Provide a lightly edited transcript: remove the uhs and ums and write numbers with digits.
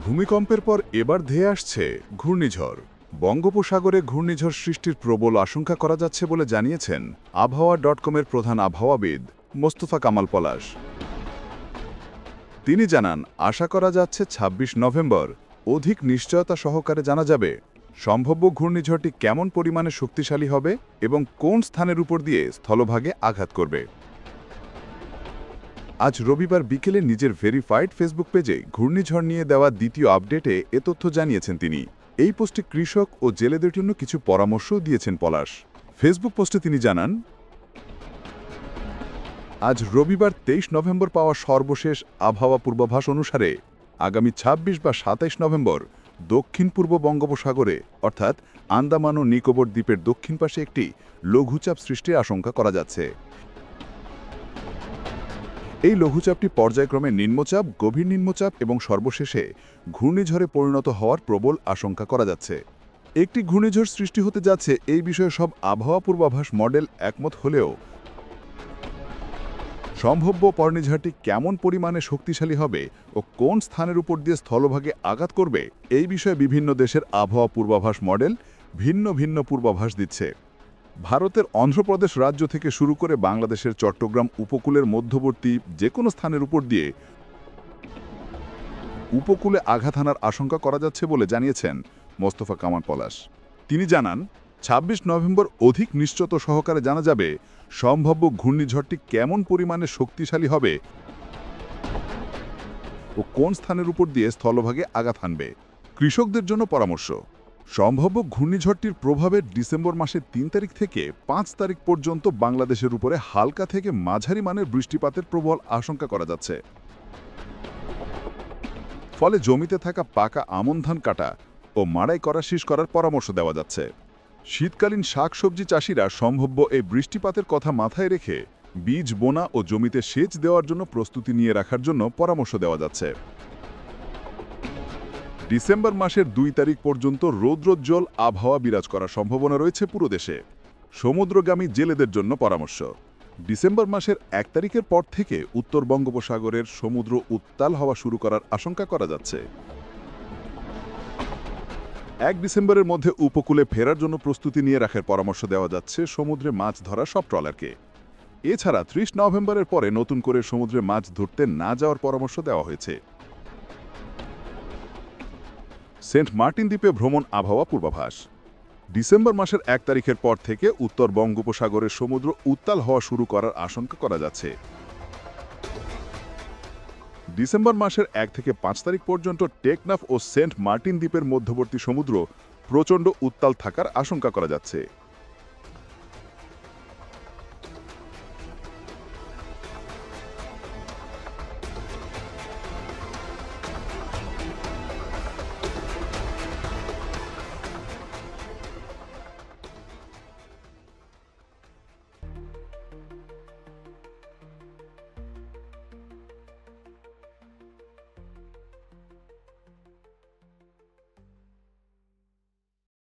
ভূমিকম্পের পর এবার ধেয়ে আসছে ঘূর্ণিঝড়। বঙ্গোপসাগরে ঘূর্ণিঝড় সৃষ্টির প্রবল আশঙ্কা করা যাচ্ছে বলে জানিয়েছেন আবহাওয়া.কমের প্রধান আবহাওয়াবিদ মোস্তফা কামাল পলাশ। তিনি জানান, আশা করা যাচ্ছে ২৬ নভেম্বর অধিক নিশ্চয়তা সহকারে জানা যাবে সম্ভাব্য ঘূর্ণিঝড়টি কেমন পরিমাণে শক্তিশালী হবে এবং কোন স্থানের উপর দিয়ে স্থলভাগে আঘাত করবে। আজ রবিবার বিকেলে নিজের ভেরিফাইড ফেসবুক পেজে ঘূর্ণিঝড় নিয়ে দেওয়া দ্বিতীয় আপডেটে এ তথ্য জানিয়েছেন তিনি। এই পোস্টে কৃষক ও জেলেদের জন্য কিছু পরামর্শও দিয়েছেন পলাশ। ফেসবুক পোস্টে তিনি জানান, আজ রবিবার ২৩ নভেম্বর পাওয়া সর্বশেষ আবহাওয়া পূর্বাভাস অনুসারে আগামী ২৬ বা ২৭ নভেম্বর দক্ষিণ পূর্ব বঙ্গোপসাগরে অর্থাৎ আন্দামান ও নিকোবর দ্বীপের দক্ষিণ পাশে একটি লঘুচাপ সৃষ্টির আশঙ্কা করা যাচ্ছে। এই লঘুচাপটি পর্যায়ক্রমে নিম্নচাপ, গভীর নিম্নচাপ এবং সর্বশেষে ঘূর্ণিঝড়ে পরিণত হওয়ার প্রবল আশঙ্কা করা যাচ্ছে। একটি ঘূর্ণিঝড় সৃষ্টি হতে যাচ্ছে এই বিষয়ে সব আবহাওয়া পূর্বাভাস মডেল একমত হলেও সম্ভাব্য ঘূর্ণিঝড়টি কেমন পরিমাণে শক্তিশালী হবে ও কোন স্থানের উপর দিয়ে স্থলভাগে আঘাত করবে এই বিষয়ে বিভিন্ন দেশের আবহাওয়া পূর্বাভাস মডেল ভিন্ন ভিন্ন পূর্বাভাস দিচ্ছে। ভারতের অন্ধ্রপ্রদেশ রাজ্য থেকে শুরু করে বাংলাদেশের চট্টগ্রাম উপকূলের মধ্যবর্তী যে কোনো স্থানের উপর দিয়ে উপকূলে আঘাত হানার আশঙ্কা করা যাচ্ছে বলে জানিয়েছেন মোস্তফা কামাল পলাশ। তিনি জানান, ২৬ নভেম্বর অধিক নিশ্চয়তা সহকারে জানা যাবে সম্ভাব্য ঘূর্ণিঝড়টি কেমন পরিমাণে শক্তিশালী হবে ও কোন স্থানের উপর দিয়ে স্থলভাগে আঘাত হানবে। কৃষকদের জন্য পরামর্শ, সম্ভাব্য ঘূর্ণিঝড়টির প্রভাবে ডিসেম্বর মাসের ৩ তারিখ থেকে ৫ তারিখ পর্যন্ত বাংলাদেশের উপরে হালকা থেকে মাঝারি মানের বৃষ্টিপাতের প্রবল আশঙ্কা করা যাচ্ছে। ফলে জমিতে থাকা পাকা আমন ধান কাটা ও মাড়াই করা শেষ করার পরামর্শ দেওয়া যাচ্ছে। শীতকালীন শাকসবজি চাষিরা সম্ভাব্য এই বৃষ্টিপাতের কথা মাথায় রেখে বীজ বোনা ও জমিতে সেচ দেওয়ার জন্য প্রস্তুতি নিয়ে রাখার জন্য পরামর্শ দেওয়া যাচ্ছে। ডিসেম্বর মাসের ২ তারিখ পর্যন্ত রৌদ্রোজ্জ্বল আবহাওয়া বিরাজ করার সম্ভাবনা রয়েছে পুরো দেশে। সমুদ্রগামী জেলেদের জন্য পরামর্শ, ডিসেম্বর মাসের ১ তারিখের পর থেকে উত্তর বঙ্গোপসাগরের সমুদ্র উত্তাল হওয়া শুরু করার আশঙ্কা করা যাচ্ছে। ১ ডিসেম্বরের মধ্যে উপকূলে ফেরার জন্য প্রস্তুতি নিয়ে রাখার পরামর্শ দেওয়া যাচ্ছে সমুদ্রে মাছ ধরা সব ট্রলারকে। এছাড়া ৩০ নভেম্বরের পরে নতুন করে সমুদ্রে মাছ ধরতে না যাওয়ার পরামর্শ দেওয়া হয়েছে। সেন্ট মার্টিন দ্বীপে ভ্রমণ আবহাওয়া পূর্বাভাস, ডিসেম্বর মাসের ১ তারিখের পর থেকে উত্তর বঙ্গোপসাগরের সমুদ্র উত্তাল হওয়া শুরু করার আশঙ্কা করা যাচ্ছে। ডিসেম্বর মাসের ১ থেকে ৫ তারিখ পর্যন্ত টেকনাফ ও সেন্ট মার্টিন দ্বীপের মধ্যবর্তী সমুদ্র প্রচণ্ড উত্তাল থাকার আশঙ্কা করা যাচ্ছে।